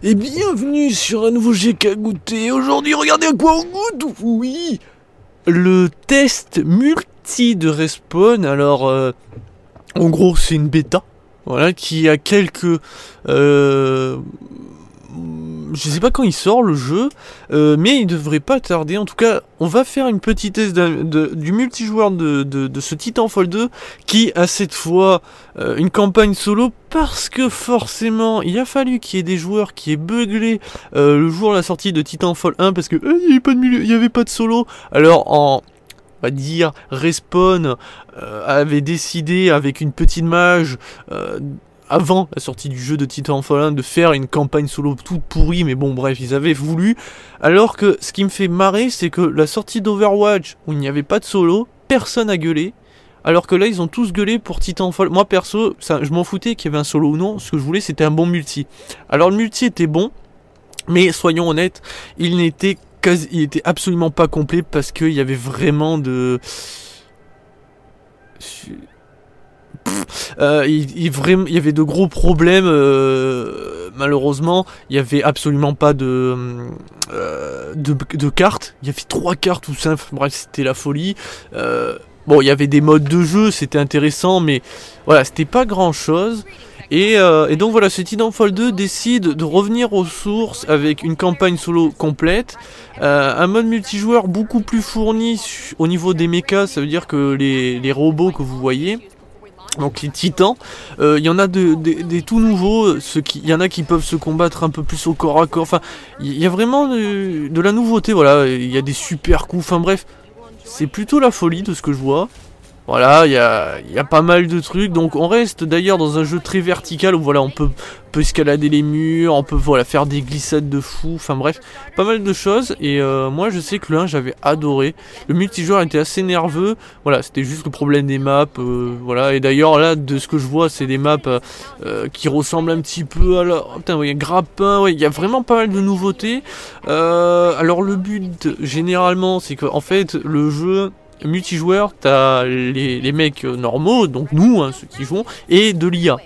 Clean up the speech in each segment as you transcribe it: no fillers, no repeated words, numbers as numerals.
Et bienvenue sur un nouveau GK goûter. Aujourd'hui, regardez à quoi on goûte. Oui, le test multi de Respawn. Alors, en gros, c'est une bêta. Voilà, qui a quelques... je sais pas quand il sort le jeu, mais il devrait pas tarder. En tout cas, on va faire une petite test du multijoueur de ce Titanfall 2 qui a cette fois une campagne solo, parce que forcément il a fallu qu'il y ait des joueurs qui aient buglé le jour de la sortie de Titanfall 1 parce que il y avait pas de solo. Alors on va dire Respawn avait décidé avec une petite mage avant la sortie du jeu de Titanfall 1 de faire une campagne solo toute pourrie, mais bon bref, ils avaient voulu. Alors que ce qui me fait marrer, c'est que la sortie d'Overwatch, où il n'y avait pas de solo, personne a gueulé. Alors que là, ils ont tous gueulé pour Titanfall. Moi perso, je m'en foutais qu'il y avait un solo ou non, ce que je voulais c'était un bon multi. Alors le multi était bon, mais soyons honnêtes, il était absolument pas complet, parce qu'il y avait vraiment de... il y avait de gros problèmes, malheureusement. Il y avait absolument pas de cartes. Il y avait 3 cartes ou 5, bref c'était la folie. Bon, il y avait des modes de jeu, c'était intéressant, mais voilà, c'était pas grand chose. Et donc voilà, ce Titanfall 2 décide de revenir aux sources avec une campagne solo complète, un mode multijoueur beaucoup plus fourni au niveau des mechas. Ça veut dire que les robots que vous voyez, donc les titans, il y en a des tout nouveaux, il y en a qui peuvent se combattre un peu plus au corps à corps, enfin il y a vraiment de la nouveauté, voilà, il y a des super coups, enfin bref, c'est plutôt la folie de ce que je vois. Voilà, il y a pas mal de trucs, donc on reste d'ailleurs dans un jeu très vertical où voilà, on peut escalader les murs, on peut voilà, faire des glissades de fou, enfin bref, pas mal de choses. Et moi je sais que le 1 j'avais adoré, le multijoueur était assez nerveux, voilà, c'était juste le problème des maps, voilà, et d'ailleurs là de ce que je vois c'est des maps qui ressemblent un petit peu à la... Oh, putain, ouais, grappin, ouais, il y a vraiment pas mal de nouveautés. Alors le but généralement c'est que en fait le jeu... multijoueur, t'as les mecs normaux, donc nous, hein, ceux qui jouent, et de l'IA.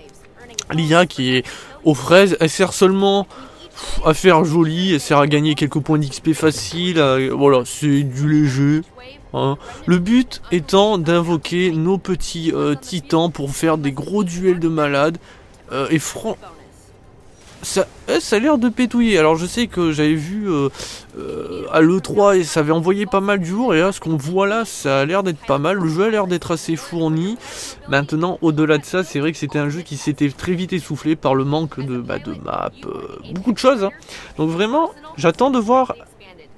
L'IA qui est aux fraises, elle sert seulement à faire joli, elle sert à gagner quelques points d'XP facile, voilà, c'est du léger. Hein. Le but étant d'invoquer nos petits titans pour faire des gros duels de malades, et ça a l'air de pétouiller. Alors je sais que j'avais vu à l'E3 et ça avait envoyé pas mal du jour, et là ce qu'on voit là ça a l'air d'être pas mal, le jeu a l'air d'être assez fourni. Maintenant au-delà de ça, c'est vrai que c'était un jeu qui s'était très vite essoufflé par le manque de map, beaucoup de choses, hein. Donc vraiment j'attends de voir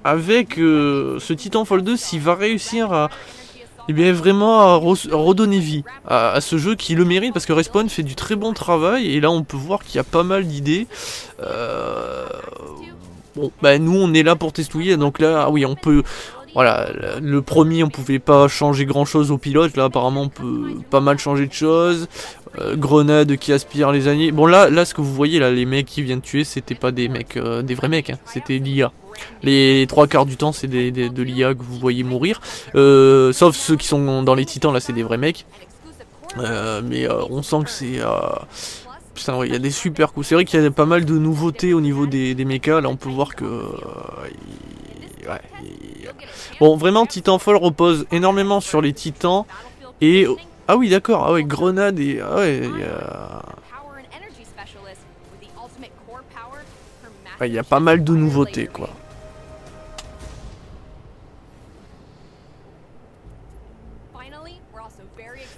avec ce Titanfall 2 s'il va réussir à... Et bien vraiment à redonner vie à ce jeu qui le mérite, parce que Respawn fait du très bon travail, et là on peut voir qu'il y a pas mal d'idées. Bon, bah nous on est là pour testouiller, donc là, ah oui, on peut... Voilà, le premier on pouvait pas changer grand chose au pilote, là apparemment on peut pas mal changer de choses. Grenade qui aspire les araignées. Bon là ce que vous voyez là, les mecs qui viennent tuer, c'était pas des mecs, des vrais mecs, hein, c'était l'IA. Les 3/4 du temps c'est de l'IA que vous voyez mourir, sauf ceux qui sont dans les titans, là c'est des vrais mecs. Mais on sent que c'est... Putain, ouais, il y a des super coups. C'est vrai qu'il y a pas mal de nouveautés au niveau des mechas, là on peut voir que... Bon, vraiment Titanfall repose énormément sur les titans, et... Ah oui d'accord, ah ouais, grenade et... Ah ouais, il y a pas mal de nouveautés quoi.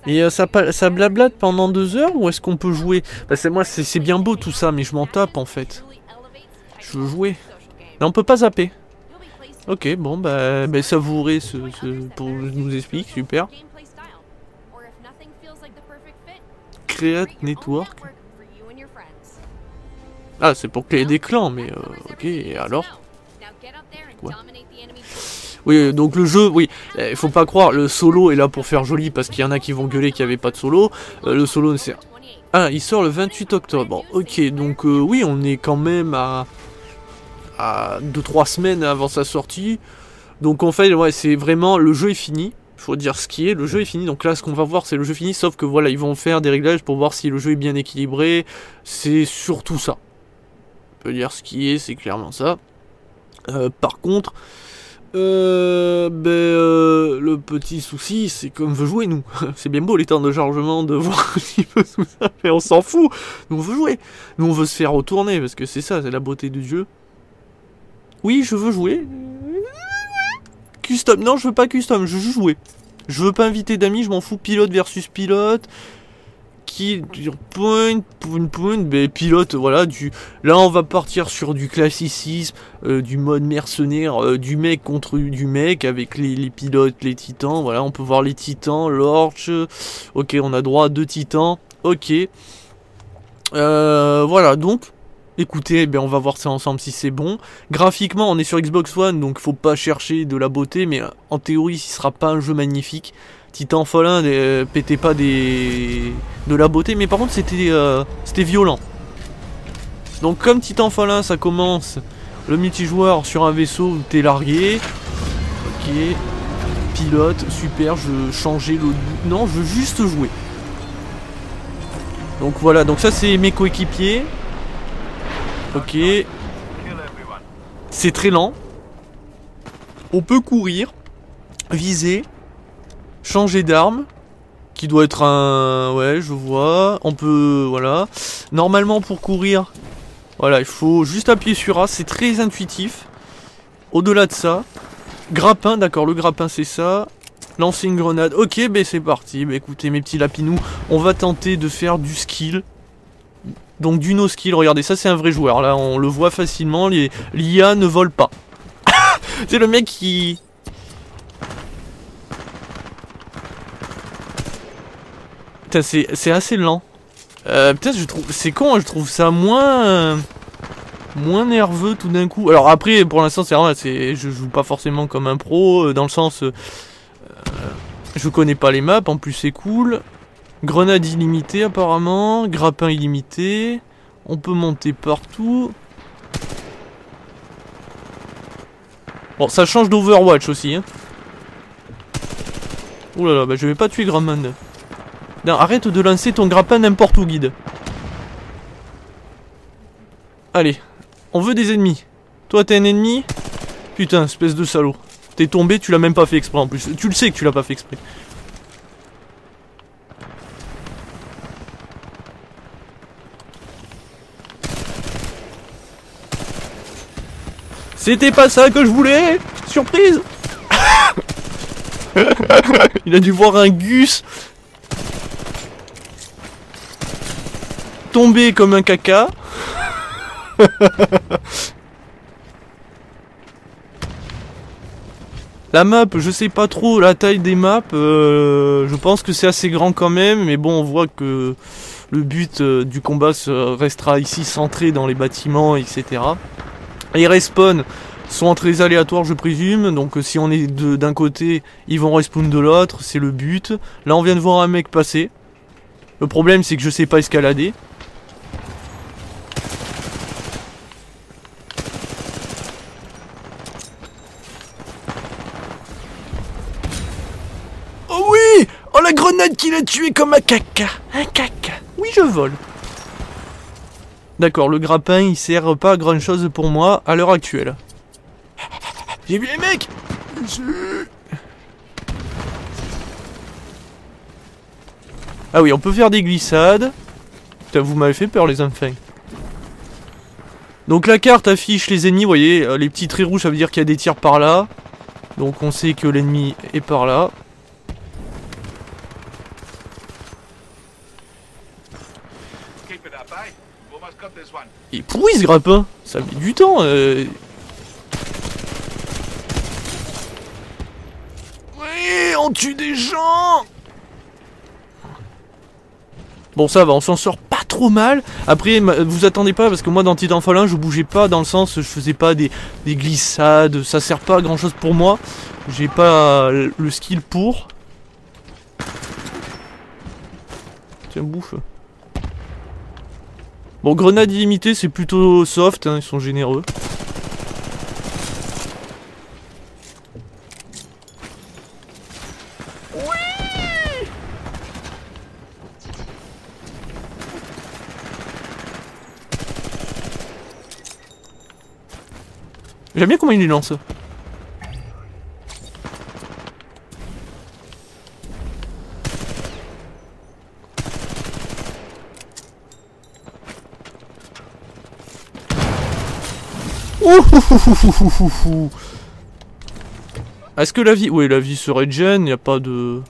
Et ça blablate pendant 2 heures, ou est-ce qu'on peut jouer? Bah moi c'est bien beau tout ça, mais je m'en tape en fait. Je veux jouer. Mais on peut pas zapper. Ok, bon bah savourez pour nous expliquer, super. Create Network. Ah, c'est pour créer des clans, mais ok, et alors? Ouais. Oui, donc le jeu, oui, il faut pas croire, le solo est là pour faire joli, parce qu'il y en a qui vont gueuler qu'il n'y avait pas de solo. Le solo ne sert... Ah, il sort le 28 octobre. Bon, ok, donc oui, on est quand même à 2-3 semaines avant sa sortie. Donc en fait, ouais, c'est vraiment, le jeu est fini. Faut dire ce qui est, le jeu est fini, donc là ce qu'on va voir c'est le jeu fini, sauf que voilà, ils vont faire des réglages pour voir si le jeu est bien équilibré, c'est surtout ça. peut dire ce qui est, c'est clairement ça. Par contre, le petit souci, c'est qu'on veut jouer, nous. C'est bien beau les temps de chargement, de voir un petit peu tout ça, mais on s'en fout. Nous, on veut jouer. Nous, on veut se faire retourner, parce que c'est ça, c'est la beauté du jeu. Oui, je veux jouer. Custom. Non, je veux pas custom, je veux jouer. Je veux pas inviter d'amis, je m'en fous. Pilote versus pilote. Qui point, mais pilote, voilà, là on va partir sur du classicisme, du mode mercenaire, du mec contre du mec, avec les pilotes, les titans, voilà, on peut voir les titans, l'orche, ok, on a droit à 2 titans, ok, voilà, donc, écoutez, on va voir ça ensemble si c'est bon. Graphiquement, on est sur Xbox One, donc faut pas chercher de la beauté, mais en théorie, ce sera pas un jeu magnifique. Titanfall 1 pétait pas de la beauté, mais par contre c'était violent. Donc comme Titanfall 1 ça commence le multijoueur sur un vaisseau où t'es largué. Ok. Pilote, super, je changeais le... Non, je veux juste jouer. Donc voilà, donc ça c'est mes coéquipiers. Ok. C'est très lent. On peut courir, viser. Changer d'arme, qui doit être un... Ouais, je vois. On peut... Voilà. Normalement, pour courir, voilà, il faut juste appuyer sur A. C'est très intuitif. Au-delà de ça, grappin, d'accord, le grappin, c'est ça. Lancer une grenade. Ok, c'est parti. Écoutez, mes petits lapinous, on va tenter de faire du skill. Donc, du no-skill. Regardez, ça, c'est un vrai joueur. Là, on le voit facilement. L'IA ne vole pas. C'est le mec qui... Putain, c'est assez lent. Putain, je trouve... C'est con, hein, je trouve ça moins nerveux tout d'un coup. Alors après, pour l'instant, c'est vrai, je joue pas forcément comme un pro, dans le sens... je connais pas les maps, en plus c'est cool. Grenade illimitée apparemment, grappin illimité. On peut monter partout. Bon, ça change d'Overwatch aussi, hein. Ouh là là, je vais pas tuer Grandman. Non, arrête de lancer ton grappin n'importe où, guide. Allez, on veut des ennemis. Toi, t'es un ennemi? Putain, espèce de salaud. T'es tombé, tu l'as même pas fait exprès en plus. Tu le sais que tu l'as pas fait exprès. C'était pas ça que je voulais. Surprise. Il a dû voir un Gus tomber comme un caca. La map, je sais pas trop la taille des maps. Je pense que c'est assez grand quand même. Mais bon, on voit que le but du combat restera ici centré dans les bâtiments, etc. Les respawns sont très aléatoires, je présume. Donc si on est d'un côté, ils vont respawn de l'autre. C'est le but. Là, on vient de voir un mec passer. Le problème, c'est que je sais pas escalader. Oh oui! Oh, la grenade qui l'a tué comme un caca! Un caca! Oui, je vole. D'accord, le grappin, il sert pas à grand chose pour moi à l'heure actuelle. J'ai vu les mecs! Ah oui, on peut faire des glissades. Putain, vous m'avez fait peur, les enfants. Donc la carte affiche les ennemis, vous voyez, les petits traits rouges, ça veut dire qu'il y a des tirs par là. Donc on sait que l'ennemi est par là. Il est pourri ce grappin, ça met du temps. Oui, on tue des gens. Bon, ça va, on s'en sort pas trop mal. Après, vous attendez pas, parce que moi dans Titanfall 1, je bougeais pas, dans le sens, je faisais pas des glissades, ça sert pas à grand chose pour moi. J'ai pas le skill pour. Tiens, bouffe. Bon, grenade illimitée, c'est plutôt soft, hein, ils sont généreux. J'aime bien comment il les lance. Est-ce que la vie... Oui, la vie se régène, y a pas de...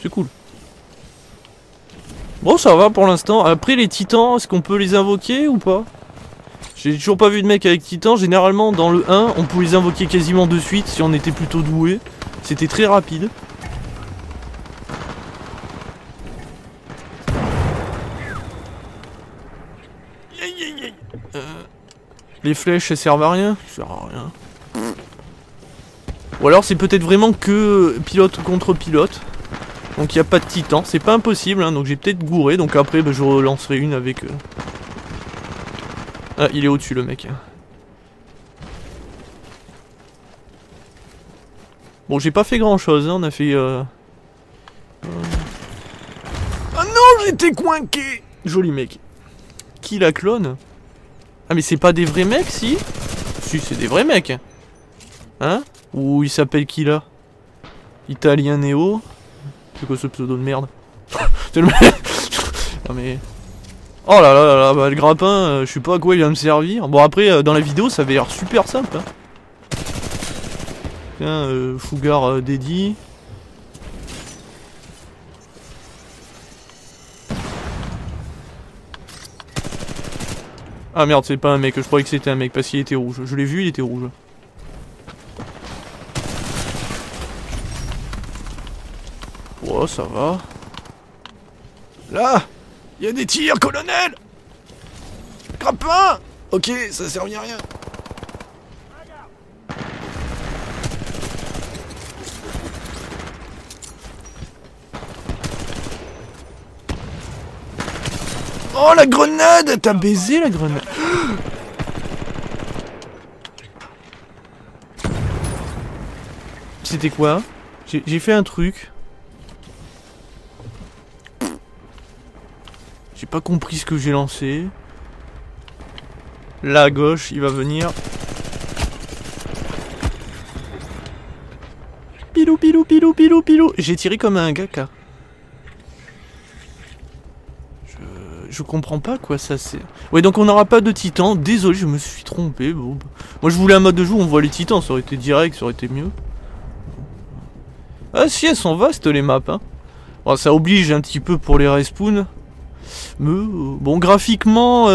C'est cool. Bon, ça va pour l'instant. Après, les titans, est-ce qu'on peut les invoquer ou pas? J'ai toujours pas vu de mec avec titan. Généralement, dans le 1, on pouvait les invoquer quasiment de suite si on était plutôt doué. C'était très rapide. Les flèches, elles servent à rien? Ça sert à rien. Ou alors c'est peut-être vraiment que pilote contre pilote. Donc il n'y a pas de titan. C'est pas impossible, hein, donc j'ai peut-être gouré. Donc après, bah, je relancerai une avec... Ah, il est au-dessus le mec. Bon, j'ai pas fait grand-chose, hein, on a fait... Ah non, j'étais coinqué. Joli mec. Qui la clone? Ah mais c'est pas des vrais mecs, si? Si, c'est des vrais mecs. Hein? Ou il s'appelle qui là? Italien Néo? C'est quoi ce pseudo de merde? C'est le mec. Non mais... Oh là là là là, bah, le grappin, je sais pas à quoi il va me servir. Bon après, dans la vidéo, ça avait l'air super simple. Hein. Tiens, Fougar dédié. Ah merde, c'est pas un mec, je croyais que c'était un mec parce qu'il était rouge. Je l'ai vu, il était rouge. Oh, ça va. Là, il y a des tirs, colonel. Grappin. Ok, ça servit à rien. Oh la grenade! T'as baisé la grenade! C'était quoi? J'ai fait un truc. J'ai pas compris ce que j'ai lancé. Là à gauche, il va venir. Pilou pilou pilou pilou pilou. J'ai tiré comme un gaka. Je comprends pas quoi ça c'est. Ouais, donc on n'aura pas de titans. Désolé, je me suis trompé. Bon. Moi je voulais un mode de jeu où on voit les titans, ça aurait été direct, ça aurait été mieux. Ah si, elles sont vastes les maps. Hein. Bon, ça oblige un petit peu pour les respawns. Mais bon, graphiquement,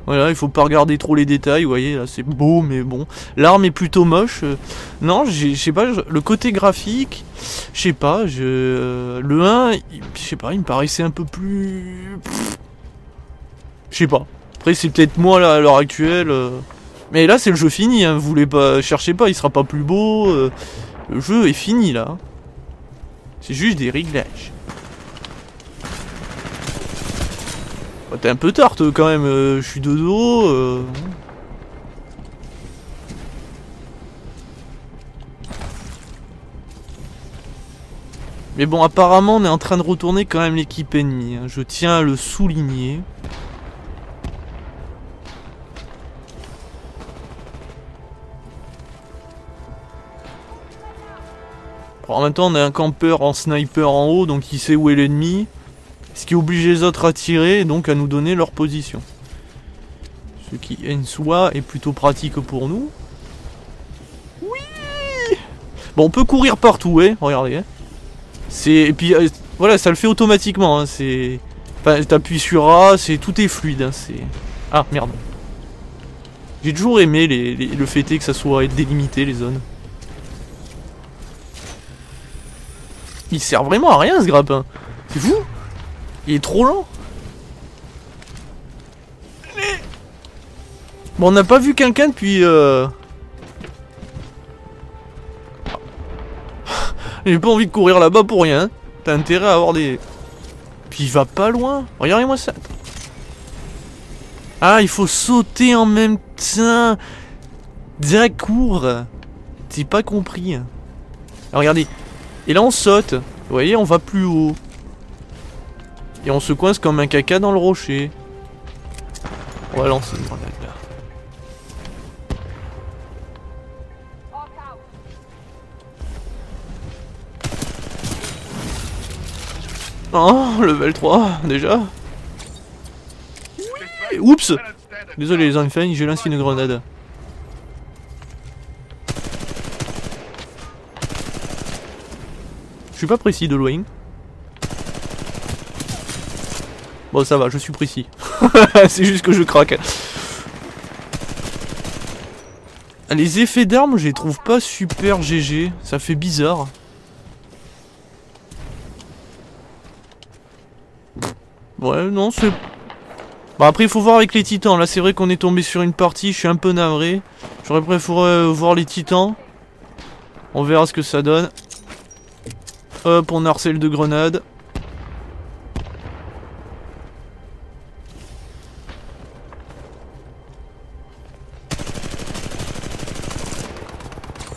voilà, il faut pas regarder trop les détails. Vous voyez, là c'est beau, mais bon. L'arme est plutôt moche. Non, je sais pas, le côté graphique, je sais pas. Le 1, je sais pas, il me paraissait un peu plus. Je sais pas. Après c'est peut-être moi là à l'heure actuelle. Mais là c'est le jeu fini, hein. Vous voulez pas. Cherchez pas, il sera pas plus beau. Le jeu est fini là. C'est juste des réglages. Oh, t'es un peu tarte quand même, je suis de dos. Mais bon, apparemment on est en train de retourner quand même l'équipe ennemie, hein. Je tiens à le souligner. En même temps, on a un campeur en sniper en haut, donc il sait où est l'ennemi. Ce qui oblige les autres à tirer, et donc à nous donner leur position. Ce qui, en soi, est plutôt pratique pour nous. Oui. Bon, on peut courir partout, hein, regardez. Hein. Et puis, voilà, ça le fait automatiquement. Hein, enfin, t'appuies sur A, tout est fluide. Hein, ah, merde. J'ai toujours aimé le fait que ça soit délimité, les zones. Il sert vraiment à rien ce grappin. C'est fou. Il est trop lent. Bon, on n'a pas vu quelqu'un depuis... J'ai pas envie de courir là-bas pour rien. T'as intérêt à avoir des... Puis il va pas loin. Regardez-moi ça. Ah, il faut sauter en même temps. D'accord. J'ai pas compris. Alors, regardez. Et là on saute, vous voyez, on va plus haut. Et on se coince comme un caca dans le rocher. On va lancer une grenade là. Oh, level 3, déjà. Oui, oups. Désolé les enfants, j'ai lancé une grenade. Je suis pas précis de loin. Bon ça va, je suis précis. C'est juste que je craque. Les effets d'armes, je les trouve pas super GG. Ça fait bizarre. Ouais, non, c'est... Bon, après, il faut voir avec les titans. Là, c'est vrai qu'on est tombé sur une partie. Je suis un peu navré. J'aurais préféré voir les titans. On verra ce que ça donne. Hop, on harcèle de grenades.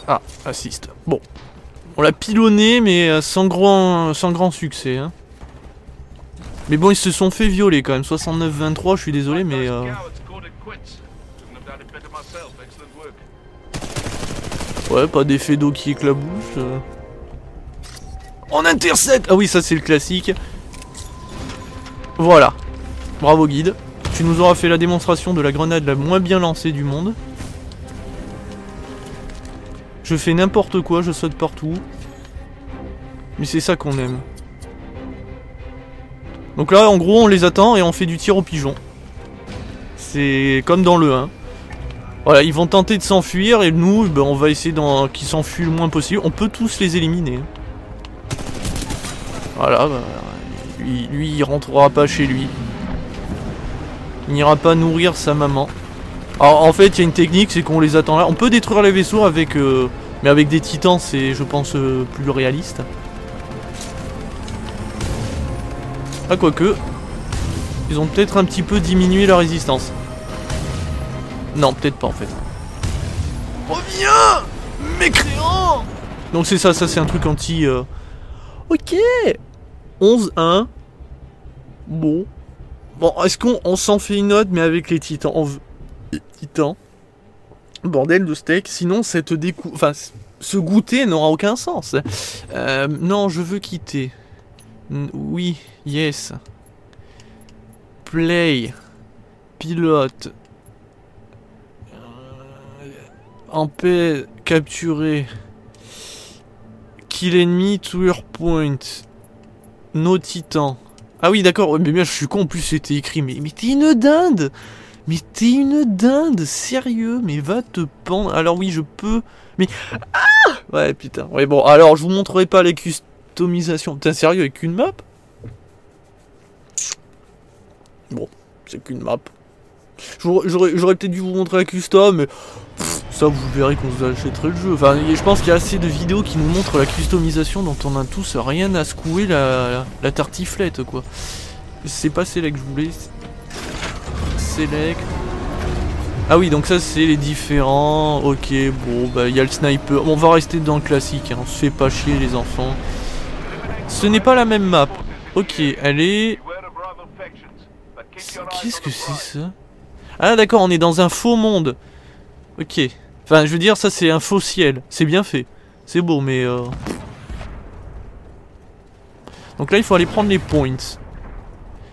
Ah, assist. Bon. On l'a pilonné, mais sans grand succès. Hein. Mais bon, ils se sont fait violer quand même. 69-23, je suis désolé, mais... Ouais, pas d'effet d'eau qui éclabousse. On intercepte. Ah oui, ça c'est le classique. Voilà. Bravo guide. Tu nous auras fait la démonstration de la grenade la moins bien lancée du monde. Je fais n'importe quoi, je saute partout. Mais c'est ça qu'on aime. Donc là, en gros, on les attend et on fait du tir au pigeon. C'est comme dans le 1. Voilà, ils vont tenter de s'enfuir et nous, ben, on va essayer qu'ils s'enfuient le moins possible. On peut tous les éliminer. Voilà, bah, lui, il rentrera pas chez lui. Il n'ira pas nourrir sa maman. Alors, en fait, il y a une technique, c'est qu'on les attend là. On peut détruire les vaisseaux avec... mais avec des titans, c'est, je pense, plus réaliste. Ah, quoique... Ils ont peut-être un petit peu diminué la résistance. Non, peut-être pas, en fait. Reviens, mécréant. Donc c'est ça c'est un truc anti... Ok. 11-1. Bon. Bon, est-ce qu'on s'en fait une autre, mais avec les titans titans. Bordel de steak. Sinon, cette enfin, ce goûter n'aura aucun sens. Non, je veux quitter. Oui, yes. Play. Pilote. En paix, capturer. Kill ennemi, tour point. No titan. Ah oui, d'accord, mais bien je suis con, en plus c'était écrit. Mais t'es une dinde. Mais t'es une dinde, sérieux. Mais va te pendre. Alors oui, je peux. Mais. Ah ouais, putain. Ouais, bon, alors je vous montrerai pas les customisations. Putain, sérieux, avec une map? Bon, c'est qu'une map. J'aurais peut-être dû vous montrer la custom, mais ça vous verrez quand vous achèterez le jeu. Enfin, je pense qu'il y a assez de vidéos qui nous montrent la customisation dont on a tous rien à secouer la tartiflette, quoi. C'est pas Select que je voulais. Select. Ah oui, donc ça c'est les différents. Ok, bon, bah il y a le sniper. On va rester dans le classique, hein. On se fait pas chier les enfants. Ce n'est pas la même map. Ok, elle est... Qu'est-ce que c'est ça? Ah d'accord, on est dans un faux monde. Ok. Enfin, je veux dire, ça c'est un faux ciel. C'est bien fait. C'est beau, mais... Donc là, il faut aller prendre les points.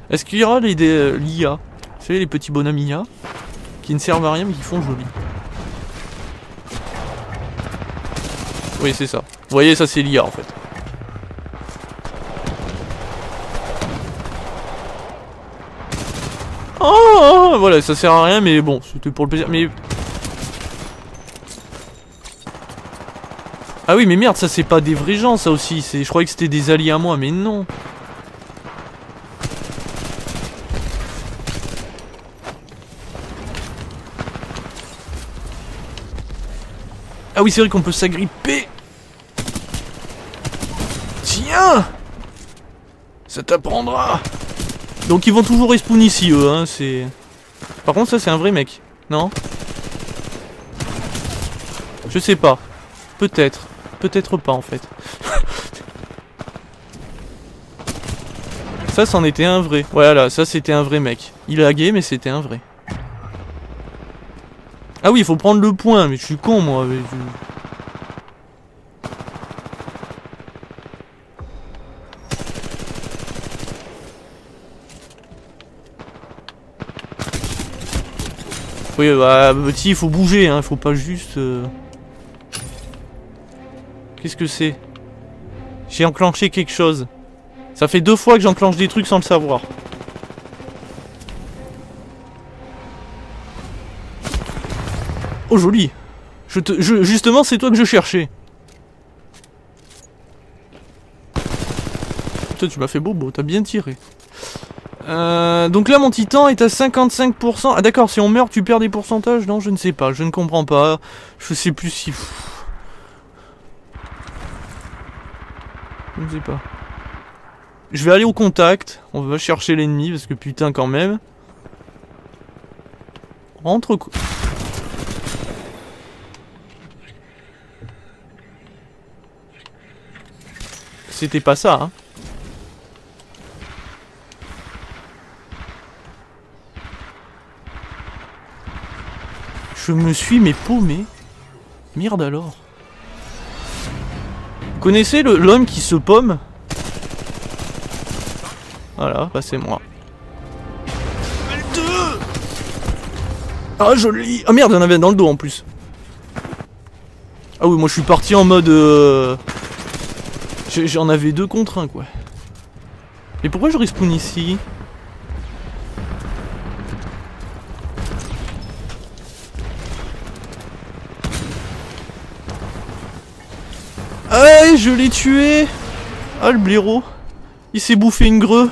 Est-ce qu'il y aura l'IA? Vous savez, les petits bonhommes IA qui ne servent à rien, mais qui font joli. Oui, c'est ça. Vous voyez, ça c'est l'IA, en fait. Oh, voilà, ça sert à rien, mais bon, c'était pour le plaisir. Mais... Ah oui, mais merde, ça c'est pas des vrais gens, ça aussi. Je croyais que c'était des alliés à moi, mais non. Ah oui, c'est vrai qu'on peut s'agripper. Tiens, ça t'apprendra. Donc ils vont toujours respawn ici, eux, hein, c'est... Par contre, ça c'est un vrai mec, non? Je sais pas. Peut-être. Peut-être pas, en fait. Ça, c'en était un vrai. Voilà, ça c'était un vrai mec. Il a lagué, mais c'était un vrai. Ah oui, il faut prendre le point, mais je suis con, moi. Mais Oui, bah, petit, il faut bouger, hein, faut pas juste... Qu'est-ce que c'est? J'ai enclenché quelque chose. Ça fait 2 fois que j'enclenche des trucs sans le savoir. Oh, joli. Justement, c'est toi que je cherchais. Putain, tu m'as fait bobo, t'as bien tiré. Donc là, mon titan est à 55%. Ah d'accord, si on meurt, tu perds des pourcentages? Non, je ne sais pas, je ne comprends pas. Je sais plus si... Je ne sais pas. Je vais aller au contact. On va chercher l'ennemi, parce que putain, quand même. Rentre... C'était pas ça, hein. Je me suis paumé. Merde alors. Vous connaissez l'homme qui se paume? Voilà, bah c'est moi. Ah joli. Ah merde, il y en avait dans le dos en plus. Ah oui, moi je suis parti en mode... J'en avais 2 contre 1 quoi. Et pourquoi je respawn ici? Ah je l'ai tué. Ah le blaireau. Il s'est bouffé une greu.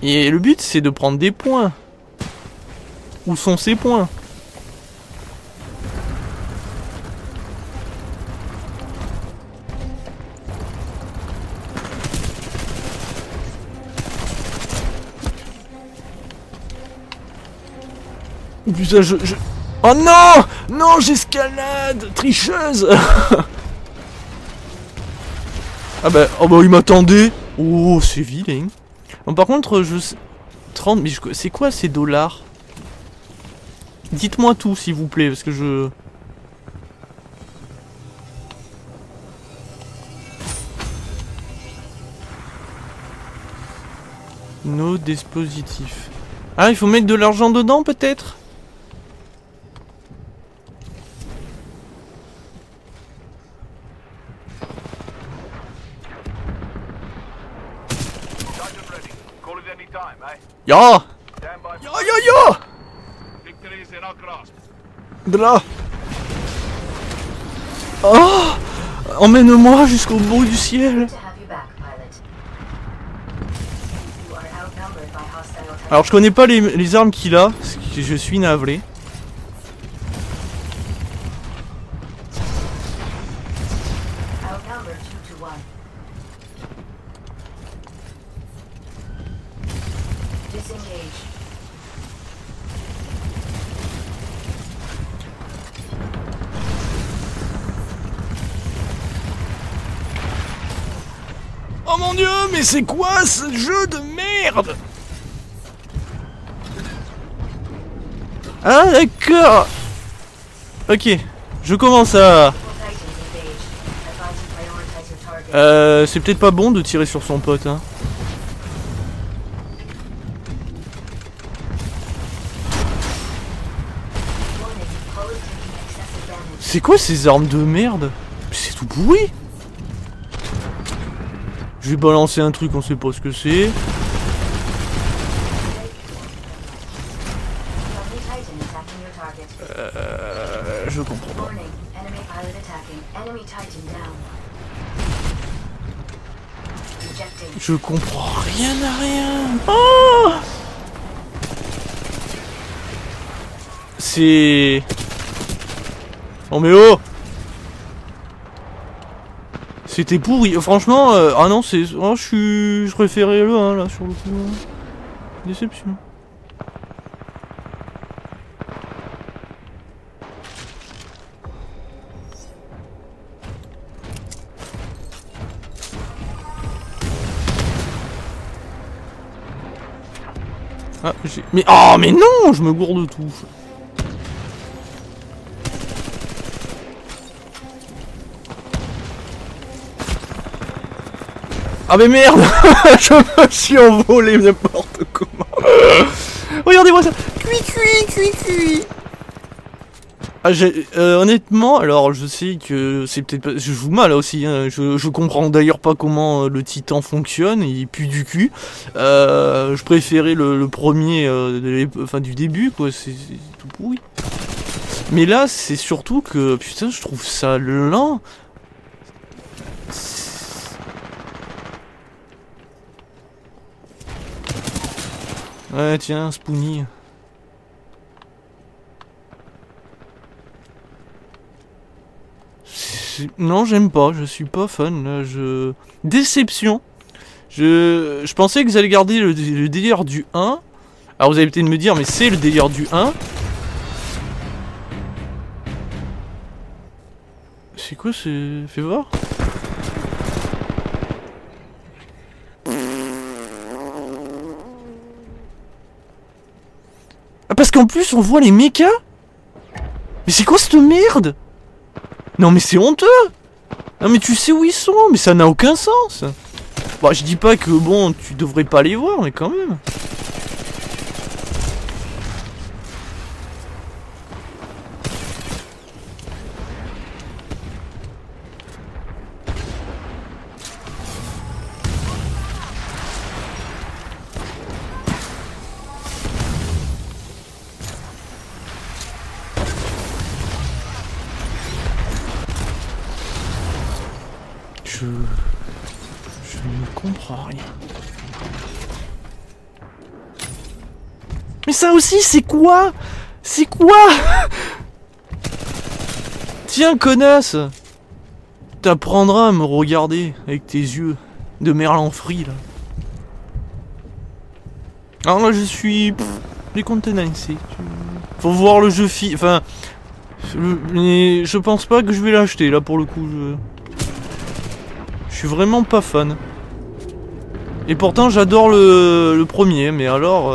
Et le but c'est de prendre des points. Où sont ces points? Putain, Oh non! Non, j'escalade! Tricheuse! Ah bah, oh bah, il m'attendait! Oh, c'est vilain. Bon, par contre, 30... Mais c'est quoi ces dollars? Dites-moi tout, s'il vous plaît, parce que je... Nos dispositifs. Ah, il faut mettre de l'argent dedans, peut-être? Ya! Ya ya ya! De là! Oh! Emmène-moi jusqu'au bout du ciel! Alors je connais pas les armes qu'il a, parce que je suis navré. Oh mon dieu, mais c'est quoi ce jeu de merde? Ah d'accord. Ok, je commence à... c'est peut-être pas bon de tirer sur son pote, hein. C'est quoi ces armes de merde? C'est tout pourri. Je vais balancer un truc, on sait pas ce que c'est. Je comprends pas. Je comprends rien à rien. Oh, c'est... Oh mais oh! C'était pourri, franchement, ah non, c'est... Oh, je préférais le 1, là, sur le coup. Déception. Ah, j'ai... Mais... Oh, mais non! Je me gourde tout. Ah mais merde. Je me suis envolé n'importe comment. Regardez-moi ça. Cuit. Ah, honnêtement, alors je sais que c'est peut-être pas... Je joue mal aussi, hein. Je comprends d'ailleurs pas comment le titan fonctionne, il pue du cul. Je préférais le premier enfin, du début, quoi, c'est tout pourri. Mais là, c'est surtout que, putain, je trouve ça lent. Ouais, tiens, Spoonie. Non, j'aime pas, je suis pas fan, là, Déception. Je pensais que vous allez garder le délire du 1. Alors vous allez peut-être me dire, mais c'est le délire du 1. C'est quoi, c'est... Fais voir. Ah, parce qu'en plus, on voit les mechas. Mais c'est quoi cette merde? Non mais c'est honteux. Non mais tu sais où ils sont, mais ça n'a aucun sens. Bon, je dis pas que bon, tu devrais pas les voir, mais quand même. Je ne comprends rien. Mais ça aussi, c'est quoi? C'est quoi? Tiens, connasse! T'apprendras à me regarder avec tes yeux de merlan frit, là. Alors là, je suis... décontenancé. Faut voir le jeu enfin... Mais je pense pas que je vais l'acheter, là, pour le coup, Je suis vraiment pas fan. Et pourtant j'adore le premier, mais alors...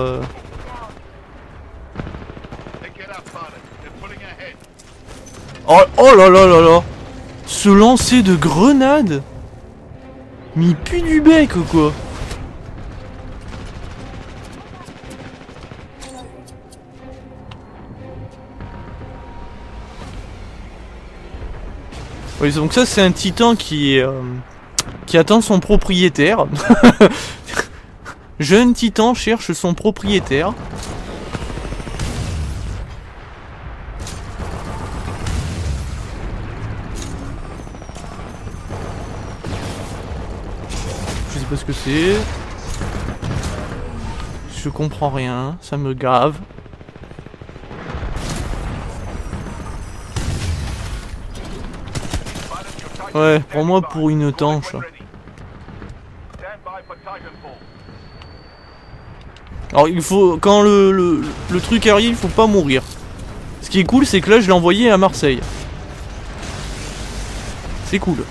Oh là là là là. Se lancer de grenades. Mais il pue du bec quoi. Oui, donc ça c'est un titan qui attend son propriétaire. Jeune titan cherche son propriétaire. Je sais pas ce que c'est. Je comprends rien, ça me gave. Ouais, prends-moi pour une tanche. Alors il faut, quand le truc arrive, il faut pas mourir. Ce qui est cool, c'est que là je l'ai envoyé à Marseille. C'est cool.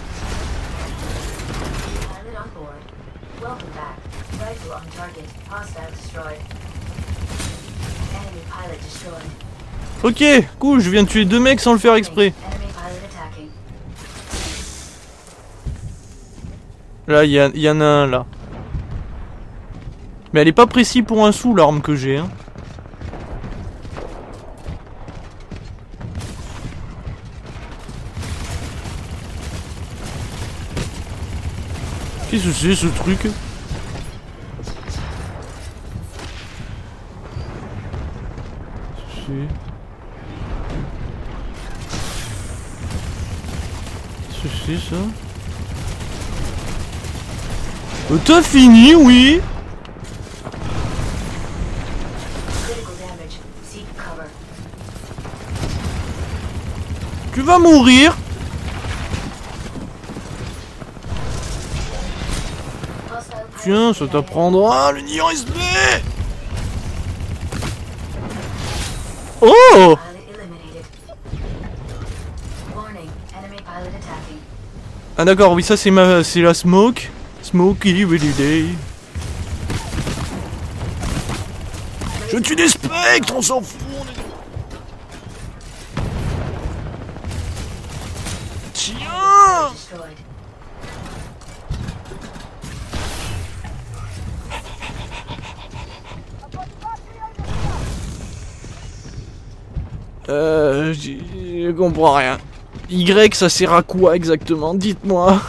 Ok, cool, je viens de tuer 2 mecs sans le faire exprès. Là, il y en a un là. Mais elle est pas précise pour un sou l'arme que j'ai. Hein. Qu'est-ce que c'est ce truc? C'est ça? T'as fini, oui? Tu vas mourir. Tiens, ça t'apprendra le nid respect. Oh! Ah d'accord, oui, ça c'est la smoke. Smokey Willy Day. Je tue des spectres, on s'en fout. Tiens! Je comprends rien. Y, ça sert à quoi exactement? Dites-moi.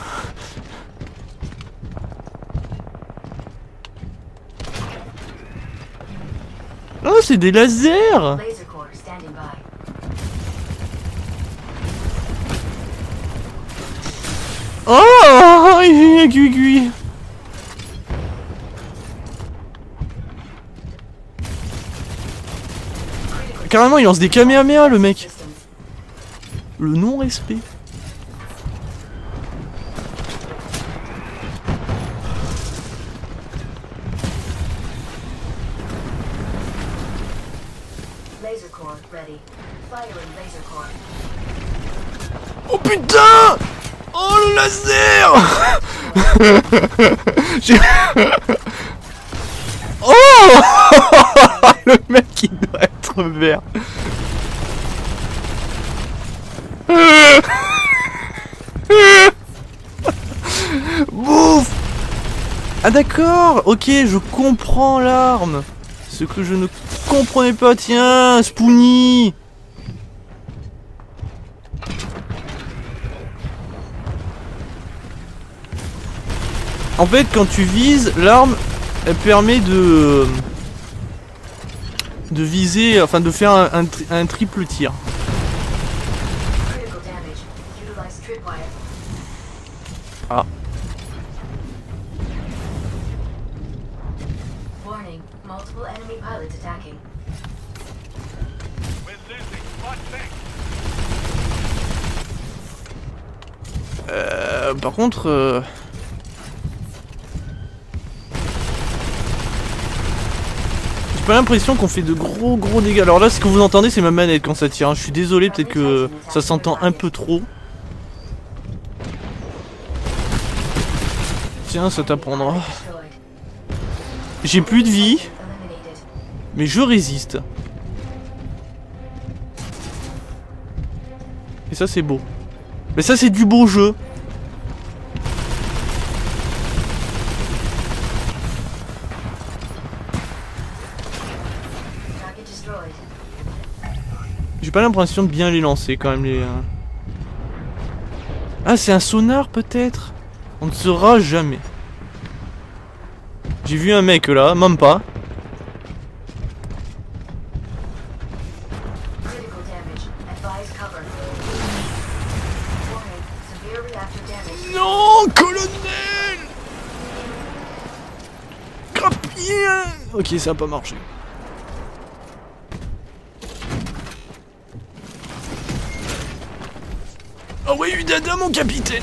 Oh, c'est des lasers! Oh, il est cuit. Carrément, il lance des kamehameha, le mec. Le non-respect. Oh putain! Oh le laser! Oh! Le mec il doit être vert. Bouf! Ah d'accord, ok, je comprends l'arme. Ce que je ne comprenais pas, tiens, Spoonie. En fait, quand tu vises, l'arme, elle permet de viser, enfin de faire un triple tir. Ah. Par contre... J'ai pas l'impression qu'on fait de gros dégâts. Alors là, ce que vous entendez, c'est ma manette quand ça tire. Hein. Je suis désolé, peut-être que ça s'entend un peu trop. Tiens, ça t'apprendra. J'ai plus de vie, mais je résiste. Et ça, c'est beau. Mais ça, c'est du beau jeu. J'ai pas l'impression de bien les lancer quand même les... Ah c'est un sonar peut-être? On ne saura jamais. J'ai vu un mec là, même pas. Non, colonel! Crapien! Ok, ça a pas marché. Oh oui, Udada, mon capitaine!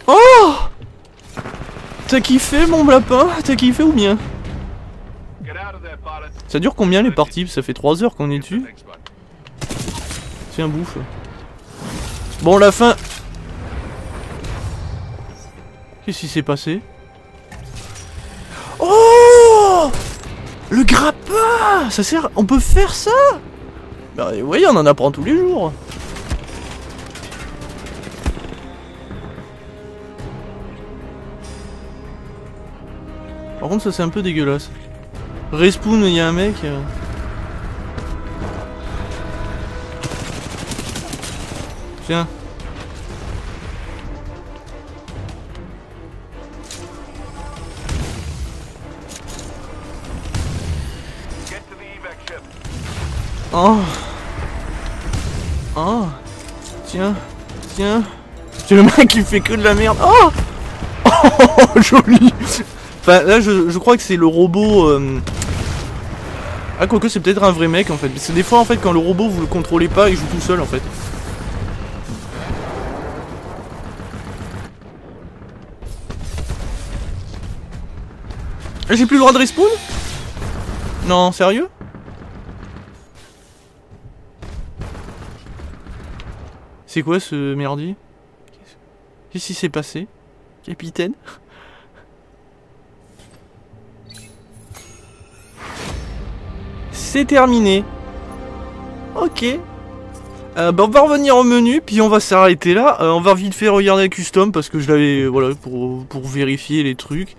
Oh! T'as kiffé, mon lapin? T'as kiffé ou bien? Ça dure combien les parties? Ça fait 3 heures qu'on est dessus. Tiens, bouffe. Bon, la fin... Qu'est-ce qui s'est passé? Oh! Le grappin! Ça sert... On peut faire ça? Bah oui, on en apprend tous les jours. Par contre ça c'est un peu dégueulasse. Respawn, il y a un mec... Tiens. Oh. Oh. Tiens. Tiens. C'est le mec qui fait que de la merde. Oh. Oh, joli. Enfin là je crois que c'est le robot... Ah quoique c'est peut-être un vrai mec en fait. Parce que des fois en fait quand le robot vous le contrôlez pas il joue tout seul en fait. J'ai plus le droit de respawn? Non, sérieux? C'est quoi ce merdier? Qu'est-ce qui s'est passé? Capitaine? C'est terminé. Ok. Bah on va revenir au menu, puis on va s'arrêter là. On va vite fait regarder la custom parce que je l'avais, voilà, pour vérifier les trucs.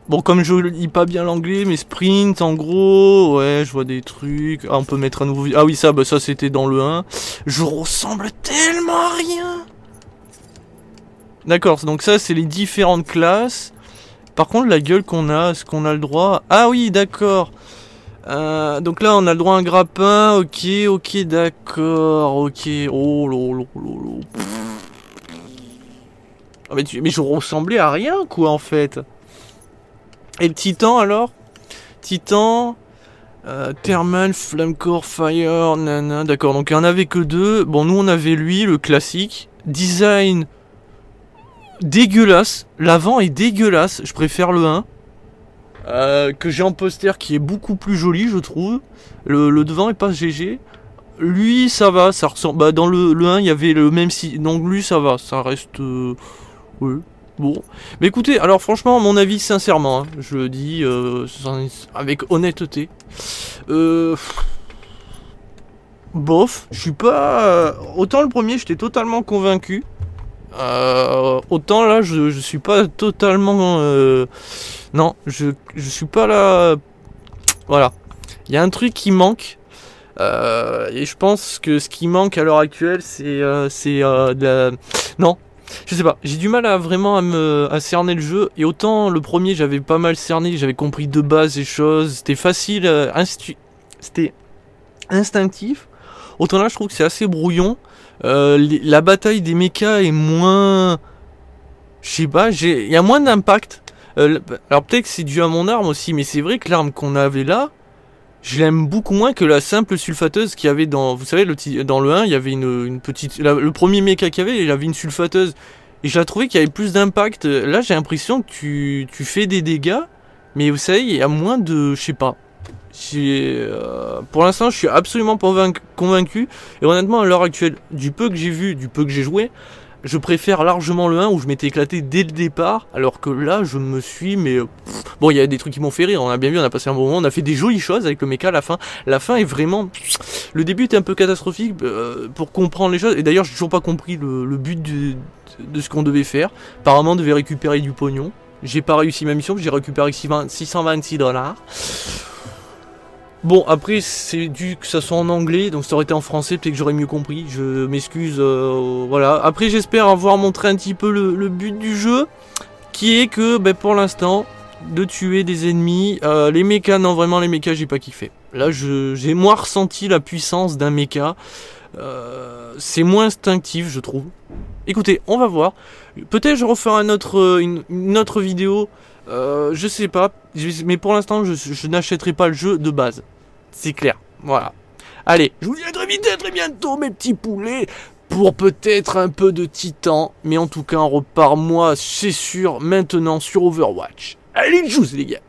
Bon, comme je lis pas bien l'anglais, mais sprint, en gros, ouais, je vois des trucs. Ah, on peut mettre un nouveau... Ah oui, ça, bah ça c'était dans le 1. Je ressemble tellement à rien. D'accord, donc ça c'est les différentes classes. Par contre, la gueule qu'on a, est-ce qu'on a le droit... Ah oui, d'accord. Donc là, on a le droit à un grappin. Ok, d'accord, ok. Oh lolo. Ah, mais je ressemblais à rien, quoi, en fait. Et le Titan, alors? Titan... Thermal, Flamecore, Fire, nana, d'accord, donc il n'y en avait que 2. Bon, nous on avait lui, le classique. Design dégueulasse, l'avant est dégueulasse, je préfère le 1. Que j'ai en poster qui est beaucoup plus joli, je trouve. Le devant est pas GG. Lui, ça va, ça ressemble. Bah, dans le 1, il y avait le même si. Donc lui, ça va, ça reste. Oui. Bon, mais écoutez, alors franchement, mon avis, sincèrement, hein, je le dis avec honnêteté, bof, je suis pas... autant le premier, j'étais totalement convaincu, autant là, je suis pas totalement... non, je suis pas là... Voilà, il y a un truc qui manque, et je pense que ce qui manque à l'heure actuelle, c'est de la... Non. Je sais pas, j'ai du mal à vraiment à cerner le jeu. Et autant le premier j'avais pas mal cerné, j'avais compris de base les choses, c'était facile, c'était instinctif. Autant là je trouve que c'est assez brouillon. La bataille des mechas est moins... Je sais pas, il y a moins d'impact. Alors peut-être que c'est dû à mon arme aussi, mais c'est vrai que l'arme qu'on avait là, je l'aime beaucoup moins que la simple sulfateuse qu'il y avait dans... Vous savez, dans le 1, il y avait une petite... le premier mecha qu'il y avait, il avait une sulfateuse. Et je la trouvais qu'il y avait plus d'impact. Là, j'ai l'impression que tu fais des dégâts. Mais vous savez, il y a moins de... Je sais pas. Pour l'instant, je suis absolument pas convaincu. Et honnêtement, à l'heure actuelle, du peu que j'ai vu, du peu que j'ai joué... Je préfère largement le 1 où je m'étais éclaté dès le départ, alors que là je me suis, mais... Bon, il y a des trucs qui m'ont fait rire, on a bien vu, on a passé un bon moment, on a fait des jolies choses avec le mecha à la fin. La fin est vraiment... Le début était un peu catastrophique pour comprendre les choses, et d'ailleurs j'ai toujours pas compris le but de ce qu'on devait faire. Apparemment on devait récupérer du pognon. J'ai pas réussi ma mission, j'ai récupéré 626 $. Bon, après, c'est dû que ça soit en anglais, donc ça aurait été en français, peut-être que j'aurais mieux compris, je m'excuse, voilà. Après, j'espère avoir montré un petit peu le but du jeu, qui est que, ben, pour l'instant, de tuer des ennemis. Les mechas, non, vraiment, les mechas, j'ai pas kiffé. Là, j'ai moins ressenti la puissance d'un mecha. C'est moins instinctif, je trouve. Écoutez, on va voir. Peut-être je referai une autre vidéo. Je sais pas, mais pour l'instant je n'achèterai pas le jeu de base. C'est clair, voilà. Allez, je vous dis à très vite et à très bientôt mes petits poulets, pour peut-être un peu de Titan. Mais en tout cas on repart, moi c'est sûr, maintenant sur Overwatch. Allez, tchuss les gars.